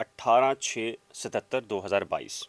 18/6/77/2022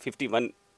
51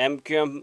MQM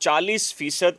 40%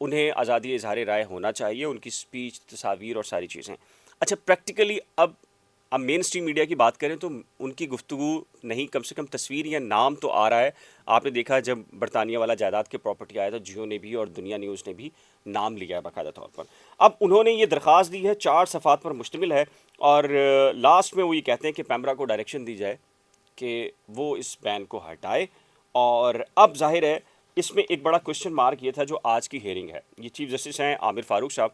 انہیں آزادی اظہار رائے ہونا چاہیے, ان کی سپیچ, تصاویر اور ساری چیزیں. اچھا پریکٹیکلی اب مین اسٹریم میڈیا کی بات کریں تو ان کی گفتگو نہیں, کم سے کم تصویر یا نام تو آ رہا ہے. آپ نے دیکھا جب برطانیہ والا جائیداد کے پراپرٹی آیا تھا, جیو نے بھی اور دنیا نیوز نے بھی نام لیا ہے باقاعدہ طور پر. اب انہوں نے یہ درخواست دی ہے, 4 صفحات پر مشتمل ہے, اور لاسٹ میں وہ یہ کہتے ہیں کہ پیمرا کو ڈائریکشن دی جائے کہ وہ اس بین کو ہٹائے. اور اب ظاہر ہے اس میں ایک بڑا کوشچن مارک یہ تھا جو آج کی ہیئرنگ ہے. یہ چیف جسٹس ہیں عامر فاروق صاحب,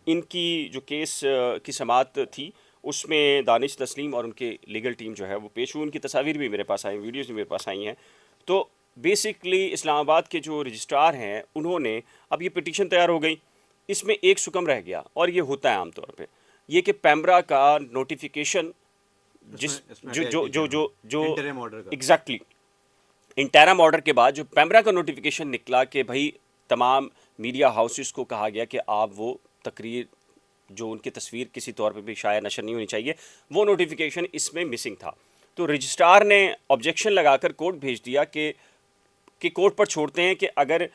ان کی جو کیس کی سماعت تھی اس میں دانش تسلیم اور ان کے لیگل ٹیم جو ہے وہ پیش ہوئی. ان کی تصاویر بھی میرے پاس آئی, ویڈیوز بھی میرے پاس آئی ہیں. تو بیسکلی اسلام آباد کے جو رجسٹرار ہیں انہوں نے اب یہ پٹیشن تیار ہو گئی, اس میں ایک سکم رہ گیا, اور یہ ہوتا ہے عام طور پہ یہ کہ پیمرا کا نوٹیفیکیشن جس جو ایگزیکٹلی انٹرم آرڈر کے بعد جو پیمرا کا نوٹیفیکیشن نکلا کہ بھائی تمام میڈیا ہاؤسز کو کہا گیا کہ آپ وہ تقریر جو ان کی تصویر کسی طور پہ بھی شائع نشر نہیں ہونی چاہیے, وہ نوٹیفیکیشن اس میں مسنگ تھا. تو رجسٹرار نے آبجیکشن لگا کر کورٹ بھیج دیا کہ کورٹ پر چھوڑتے ہیں کہ اگر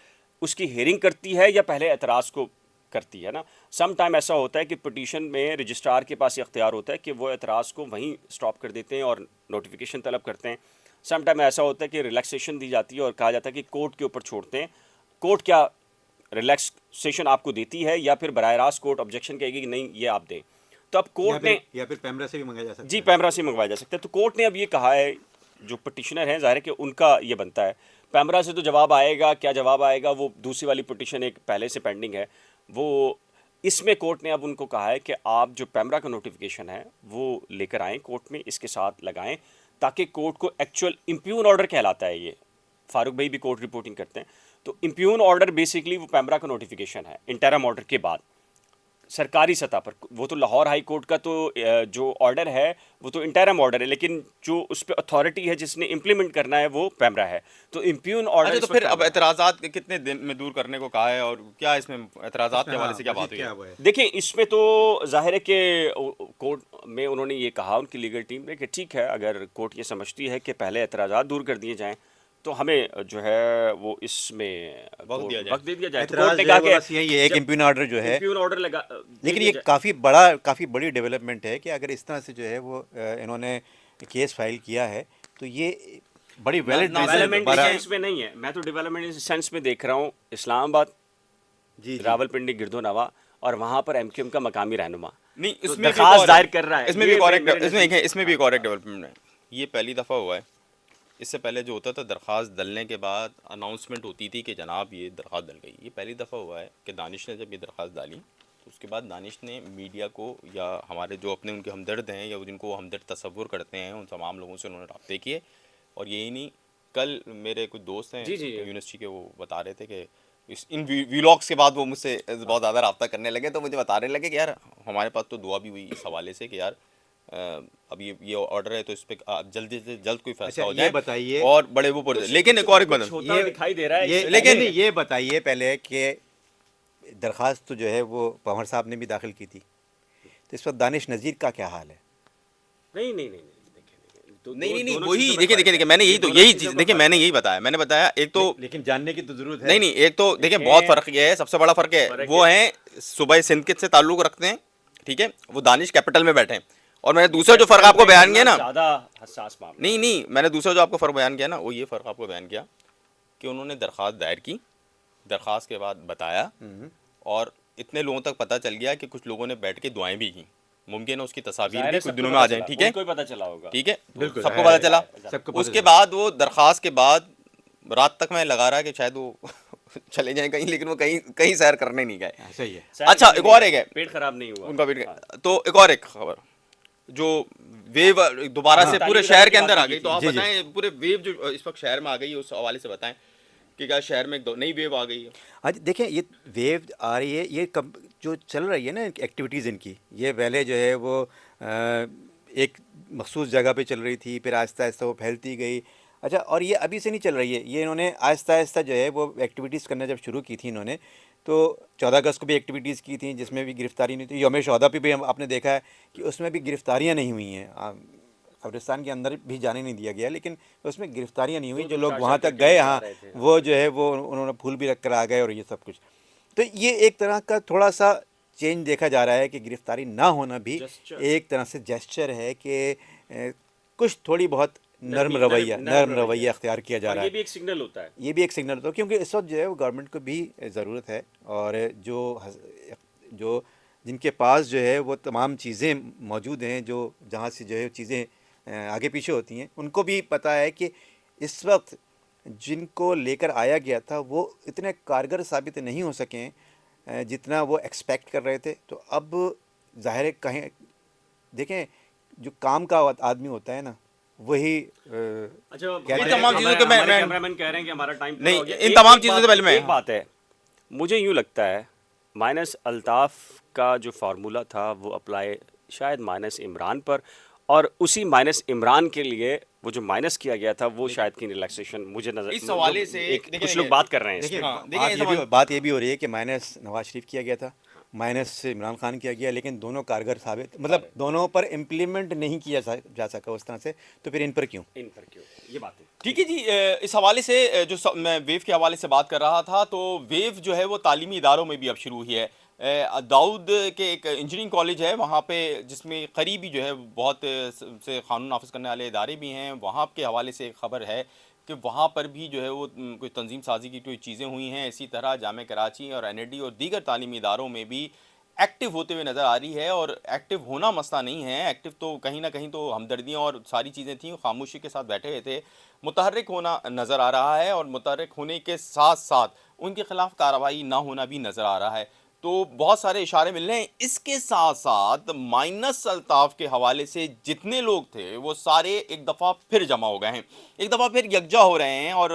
اس کی ہیئرنگ کرتی ہے یا پہلے اعتراض کو کرتی ہے نا. سم ٹائم ایسا ہوتا ہے کہ پٹیشن میں رجسٹرار کے پاس یہ اختیار ہوتا ہے کہ وہ اعتراض کو وہیں سٹاپ کر دیتے ہیں اور نوٹیفیکیشن طلب کرتے ہیں. سم ٹائم ایسا ہوتا ہے کہ ریلیکسیشن دی جاتی ہے اور کہا جاتا ہے کہ کورٹ کے اوپر چھوڑتے ہیں, کورٹ کیا ریلیکسیشن آپ کو دیتی ہے یا پھر براہ راست کورٹ آبجیکشن کہے گی کہ نہیں یہ آپ دیں. تو اب کورٹ نے یا پھر پیمرا سے بھی منگایا جا سکتا ہے. جی پیمرا سے منگوایا جا سکتا ہے. تو کورٹ نے اب یہ کہا ہے, جو پٹیشنر ہیں ظاہر ہے کہ ان کا یہ بنتا ہے, پیمرا سے تو جواب آئے گا, کیا جواب آئے گا, وہ دوسری والی پٹیشن ایک پہلے سے پینڈنگ ہے, وہ اس میں کورٹ نے اب ان کو کہا ہے کہ آپ جو پیمرا کا نوٹیفیکیشن ہے وہ لے کر آئیں کورٹ میں, اس کے ساتھ لگائیں تاکہ کورٹ کو ایکچوئل امپیون آرڈر کہلاتا ہے. یہ فاروق بھائی بھی کورٹ رپورٹنگ کرتے ہیں. تو امپیون آرڈر بیسکلی وہ پیمرا کا نوٹیفیکیشن ہے انٹرم آرڈر کے بعد سرکاری سطح پر. وہ تو لاہور ہائی کورٹ کا تو جو آرڈر ہے وہ تو انٹرم آرڈر ہے, لیکن جو اس پہ اتھارٹی ہے جس نے امپلیمنٹ کرنا ہے وہ پیمرا ہے. تو امپیون آرڈر تو پھر اب اعتراضات کتنے دن میں دور کرنے کو کہا ہے, اور کیا اس میں اعتراضات کے حوالے سے کیا بات ہوئی ہے؟ دیکھیں اس میں تو ظاہر ہے کہ کورٹ میں انہوں نے یہ کہا ان کی لیگل ٹیم نے کہ ٹھیک ہے اگر کورٹ یہ سمجھتی ہے کہ پہلے اعتراضات دور کر دیے جائیں تو ہمیں جو ہے وہ اس میں وقت دے دیا جائے. تو کورٹ نے کہا کہ یہ ایک امپیون آرڈر جو ہے, امپیون آرڈر لگا, لیکن یہ کافی بڑی ڈیولپمنٹ ہے کہ اگر اس طرح سے جو ہے وہ انہوں نے کیس فائل کیا ہے تو یہ بڑی ویلڈ ڈیولپمنٹ سینس میں نہیں ہے. میں تو ڈیولپمنٹ سینس میں دیکھ رہا ہوں اسلام آباد, راول پنڈی, گردو نواں, اور وہاں پر ایم کیو ایم کا مقامی رہنما نہیں اس میں درخواست دائر کر رہا ہے. اس میں بھی ایک اور ڈیولپمنٹ ہے. یہ پہلی دفعہ ہوا ہے. اس سے پہلے جو ہوتا تھا درخواست ڈلنے کے بعد اناؤنسمنٹ ہوتی تھی کہ جناب یہ درخواست ڈل گئی. یہ پہلی دفعہ ہوا ہے کہ دانش نے جب یہ درخواست ڈالی تو اس کے بعد دانش نے میڈیا کو یا ہمارے جو اپنے ان کے ہمدرد ہیں یا جن کو ہمدرد تصور کرتے ہیں ان تمام لوگوں سے انہوں نے رابطے کیے. اور یہی نہیں, کل میرے کچھ دوست ہیں یونیورسٹی کے, وہ بتا رہے تھے کہ ان ویلاگس کے بعد وہ مجھ سے بہت زیادہ رابطہ کرنے لگے, تو مجھے بتانے لگے کہ یار ہمارے پاس تو دعا بھی ہوئی اس حوالے سے کہ یار اب یہ آرڈر ہے تو اس پہ جلد سے جلد کوئی فیصلہ ہو جائے بتائیے. اور بڑے وہ لیکن ایک اور دکھائی دے رہا ہے. لیکن یہ بتائیے پہلے کہ درخواست تو جو ہے وہ پنور صاحب نے بھی داخل کی تھی, تو اس وقت دانش نذیر کا کیا حال ہے؟ نہیں وہی دیکھیں میں نے یہی چیز دیکھیں میں نے یہی بتایا, میں نے بتایا ایک تو لیکن جاننے کی تو ضرورت ہے. نہیں ایک تو دیکھیں بہت فرق یہ ہے, سب سے بڑا فرق ہے وہ ہیں صوبہ سندھ کے سے تعلق رکھتے ہیں, ٹھیک ہے, وہ دانش کیپٹل میں بیٹھے ہیں. اور میں نے دوسرا جو فرق آپ کو بیان کیا نا, نہیں میں نے دوسرا جو آپ کو فرق بیان کیا نا, وہ یہ فرق آپ کو بیان کیا کہ انہوں نے درخواست دائر کی, درخواست کے بعد بتایا, اور اتنے لوگوں تک پتہ چل گیا کہ کچھ لوگوں نے بیٹھ کے دعائیں بھی کی. ممکن ہے اس کی تصاویر بھی کچھ دنوں میں آ جائیں, ٹھیک ہے, ٹھیک ہے, سب کو پتہ چلا. اس کے بعد وہ درخواست کے بعد رات تک میں لگا رہا کہ شاید وہ چلے جائیں کہیں, لیکن وہ کہیں سیر کرنے نہیں گئے. صحیح ہے. اچھا ایک اور ایک ہے, پیٹ خراب نہیں ہوا ان کا پیٹ. تو ایک اور ایک خبر جو ویو دوبارہ سے پورے شہر کے اندر آ گئی, تو آپ بتائیں پورے ویو جو اس وقت شہر میں آ گئی ہے اس حوالے سے بتائیں کہ کیا شہر میں ایک نئی ویو آ گئی ہے؟ آج دیکھیں یہ ویو آ رہی ہے, یہ جو چل رہی ہے نا ایکٹیویٹیز ان کی, یہ پہلے جو ہے وہ ایک مخصوص جگہ پہ چل رہی تھی, پھر آہستہ آہستہ وہ پھیلتی گئی. اچھا, اور یہ ابھی سے نہیں چل رہی ہے, یہ انہوں نے آہستہ آہستہ جو ہے وہ ایکٹیویٹیز کرنا جب شروع کی تھی انہوں نے, تو 14 اگست کو بھی ایکٹیویٹیز کی تھیں جس میں بھی گرفتاری نہیں تھی. یوم شہداء پہ بھی آپ نے دیکھا ہے کہ اس میں بھی گرفتاریاں نہیں ہوئی ہیں, قبرستان کے اندر بھی جانے نہیں دیا گیا, لیکن اس میں گرفتاریاں نہیں ہوئی. جو لوگ وہاں تک گئے, ہاں وہ جو ہے وہ انہوں نے پھول بھی رکھ کر آ گئے اور یہ سب کچھ. تو یہ ایک طرح کا تھوڑا سا چینج دیکھا جا رہا ہے کہ گرفتاری نہ ہونا بھی Gesture. ایک طرح سے جیسچر ہے کہ کچھ تھوڑی بہت نرم رویہ اختیار کیا جا اور رہا یہ ہے. بھی ایک سگنل ہوتا ہے. یہ بھی ایک سگنل ہوتا ہے کیونکہ اس وقت جو ہے وہ گورنمنٹ کو بھی ضرورت ہے, اور جو جن کے پاس جو ہے وہ تمام چیزیں موجود ہیں, جو جہاں سے جو ہے چیزیں آگے پیچھے ہوتی ہیں, ان کو بھی پتہ ہے کہ اس وقت جن کو لے کر آیا گیا تھا وہ اتنے کارگر ثابت نہیں ہو سکے ہیں جتنا وہ ایکسپیکٹ کر رہے تھے. تو اب ظاہر ہے کہیں دیکھیں جو کام کا آدمی ہوتا ہے نا وہی اچھا ان تمام چیزوں کے میں کیمرامین کہہ رہے ہیں کہ ہمارا ٹائم نہیں, ان تمام چیزوں سے پہلے میں ایک بات ہے, مجھے یوں لگتا ہے مائنس الطاف کا جو فارمولا تھا وہ اپلائی شاید مائنس عمران پر, اور اسی مائنس عمران کے لیے وہ جو مائنس کیا گیا تھا وہ شاید کی ریلیکسیشن مجھے نظر اس حوالے سے کچھ لوگ بات کر رہے ہیں اس دیکھیں میں. بات یہ بھی ہو رہی ہے کہ مائنس نواز شریف کیا گیا تھا, مائنس عمران خان کیا گیا, لیکن دونوں کارگر ثابت, مطلب دونوں پر امپلیمنٹ نہیں کیا جا سکا اس طرح سے, تو پھر ان پر کیوں؟ یہ بات ہے. ٹھیک ہے جی. اس حوالے سے جو میں ویو کے حوالے سے بات کر رہا تھا, تو ویو جو ہے وہ تعلیمی اداروں میں بھی اب شروع ہوئی ہے. داؤد کے ایک انجینئرنگ کالج ہے وہاں پہ, جس میں قریبی جو ہے بہت سے قانون نافذ کرنے والے ادارے بھی ہیں, وہاں کے حوالے سے ایک خبر ہے کہ وہاں پر بھی جو ہے وہ کوئی تنظیم سازی کی کوئی چیزیں ہوئی ہیں. اسی طرح جامعہ کراچی اور NID اور دیگر تعلیمی اداروں میں بھی ایکٹیو ہوتے ہوئے نظر آ رہی ہے. اور ایکٹیو ہونا مسئلہ نہیں ہے, ایکٹیو تو کہیں نہ کہیں تو ہمدردیاں اور ساری چیزیں تھیں, خاموشی کے ساتھ بیٹھے ہوئے تھے. متحرک ہونا نظر آ رہا ہے, اور متحرک ہونے کے ساتھ ساتھ ان کے خلاف کارروائی نہ ہونا بھی نظر آ رہا ہے. تو بہت سارے اشارے مل رہے ہیں. اس کے ساتھ ساتھ مائنس الطاف کے حوالے سے جتنے لوگ تھے وہ سارے ایک دفعہ پھر جمع ہو گئے ہیں, ایک دفعہ پھر یکجا ہو رہے ہیں, اور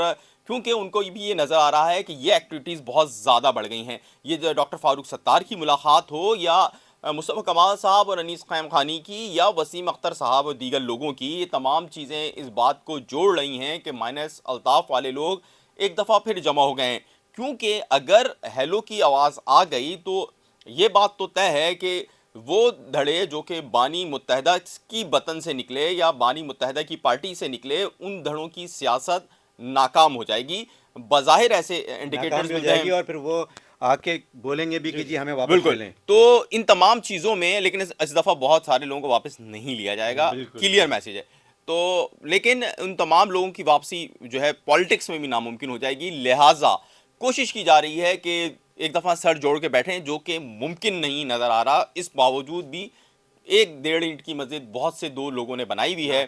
کیونکہ ان کو بھی یہ نظر آ رہا ہے کہ یہ ایکٹیویٹیز بہت زیادہ بڑھ گئی ہیں. یہ ڈاکٹر فاروق ستار کی ملاقات ہو, یا مصطفیٰ کمال صاحب اور انیس قائم خانی کی, یا وسیم اختر صاحب اور دیگر لوگوں کی, یہ تمام چیزیں اس بات کو جوڑ رہی ہیں کہ مائنس الطاف والے لوگ ایک دفعہ پھر جمع ہو گئے ہیں. کیونکہ اگر ہیلو کی آواز آ گئی تو یہ بات تو طے ہے کہ وہ دھڑے جو کہ بانی متحدہ کی وطن سے نکلے یا بانی متحدہ کی پارٹی سے نکلے, ان دھڑوں کی سیاست ناکام ہو جائے گی. بظاہر ایسے انڈیکیٹرز ہو جائے گی, اور پھر وہ آ کے بولیں گے بھی کہ جی ہمیں واپس بالکل. لیں. تو ان تمام چیزوں میں لیکن اس دفعہ بہت سارے لوگوں کو واپس نہیں لیا جائے گا, کلیئر میسیج ہے. تو لیکن ان تمام لوگوں کی واپسی جو ہے پالیٹکس میں بھی ناممکن ہو جائے گی. لہٰذا کوشش کی جا رہی ہے کہ ایک دفعہ سر جوڑ کے بیٹھیں, جو کہ ممکن نہیں نظر آ رہا. اس باوجود بھی 1.5 اینٹ کی مسجد بہت سے دو لوگوں نے بنائی ہوئی ہے,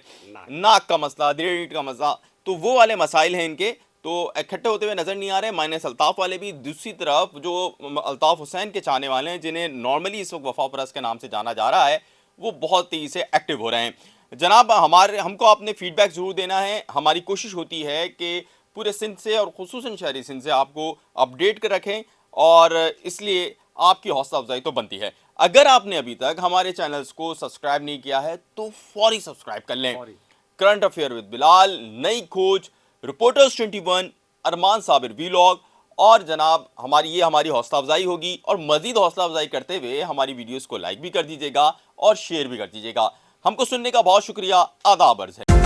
ناک کا مسئلہ, 1.5 اینٹ کا مسئلہ, تو وہ والے مسائل ہیں ان کے, تو اکٹھے ہوتے ہوئے نظر نہیں آ رہے. مائنس الطاف والے بھی. دوسری طرف جو الطاف حسین کے چاہنے والے ہیں, جنہیں نارملی اس وقت وفا پرست کے نام سے جانا جا رہا ہے, وہ بہت تیزی سے ایکٹیو ہو رہے ہیں. جناب ہم کو آپ نے فیڈ بیک ضرور دینا ہے. ہماری کوشش ہوتی ہے کہ پورے سندھ سے اور خصوصاً شہری سندھ سے آپ کو اپڈیٹ کر رکھیں, اور اس لیے آپ کی حوصلہ افزائی تو بنتی ہے. اگر آپ نے ابھی تک ہمارے چینلز کو سبسکرائب نہیں کیا ہے تو فوری سبسکرائب کر لیں. کرنٹ افیئر ود بلال, نئی کھوج, رپورٹرز 21, ارمان صابر ویلاگ, اور جناب ہماری حوصلہ افزائی ہوگی. اور مزید حوصلہ افزائی کرتے ہوئے ہماری ویڈیوز کو لائک بھی کر دیجیے گا اور شیئر بھی کر دیجیے گا. ہم کو سننے کا بہت شکریہ. آداب عرض ہے.